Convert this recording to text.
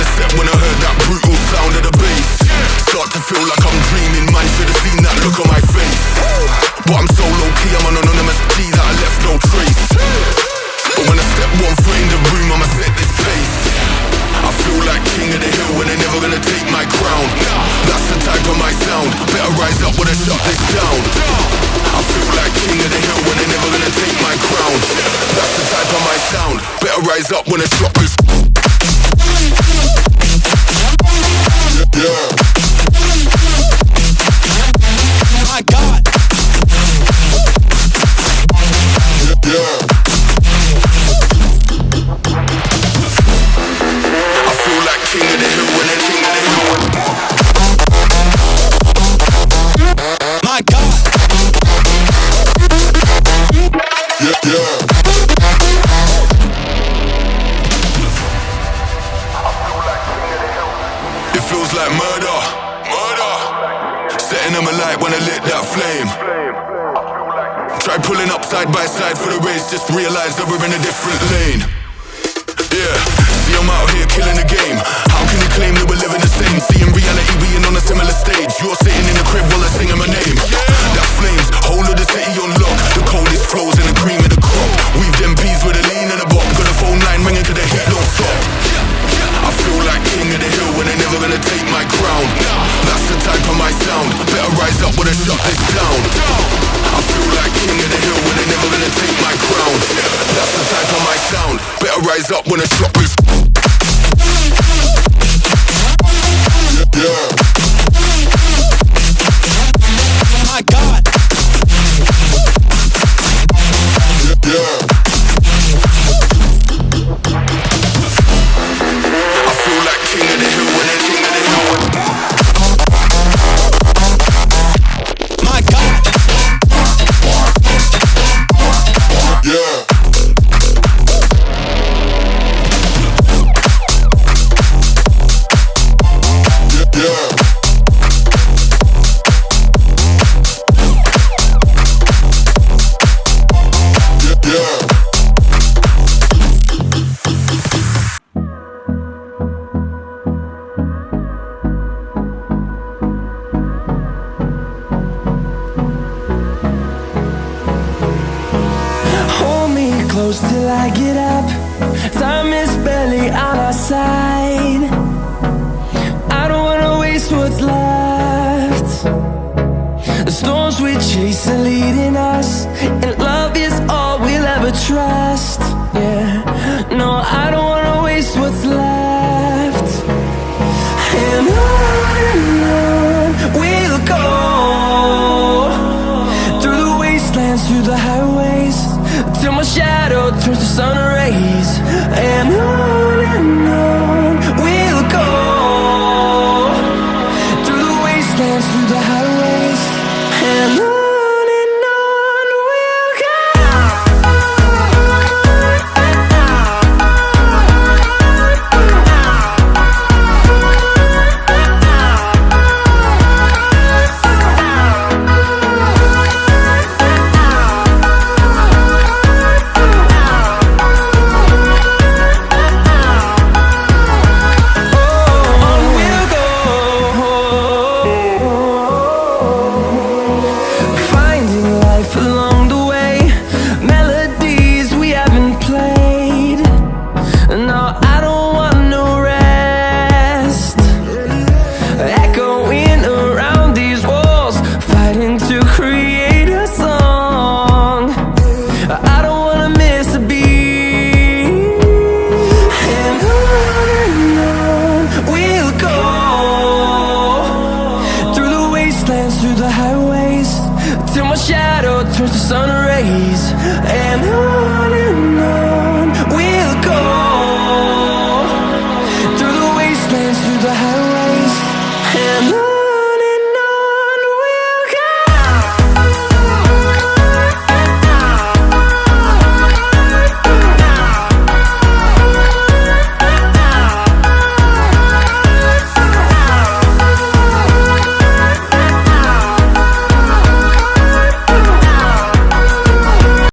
the set when I heard that brutal sound of the bass. Start to feel like I'm dreaming, man, should've seen that look on my face. But I'm so low-key, I'm an anonymous G that I left no trace. But when I step one foot in the room, I'ma set this pace. I feel like king of the hill when they're never gonna take my crown. That's the type of my sound, better rise up when I shut this down. I feel like king of the hill when they're never gonna take my crown. That's the type of my sound, better rise up when I shut this. Yeah. My God. Yeah. I feel like king of the hill when they're king of the hill. My God. Yeah, yeah. It feels like murder, murder. Setting them alight when I lit that flame. Try pulling up side by side for the race, just realize that we're in a different lane. Yeah, see I'm out here killing the game. How can you claim that we're living the same? See in reality we ain't on a similar stage. You're sitting in the crib while I'm singing my name. That flames, whole of the city on lock. The coldest flows and the cream of the crop. Weave them bees with a lean and a bop. Got a phone line ringing 'cause the heat don't stop. I feel like king of the hill when they're never gonna take my crown. That's the type of my sound, better rise up when I shut this down. I feel like king of the hill when they're never gonna take my crown. That's the type of my sound, better rise up when I shut this. Yeah. My God. Yeah. I feel like king of the hill when they're king of the hill. My God. Yeah. Yeah. Yeah. Hold me close till I get up. Time is barely on our side.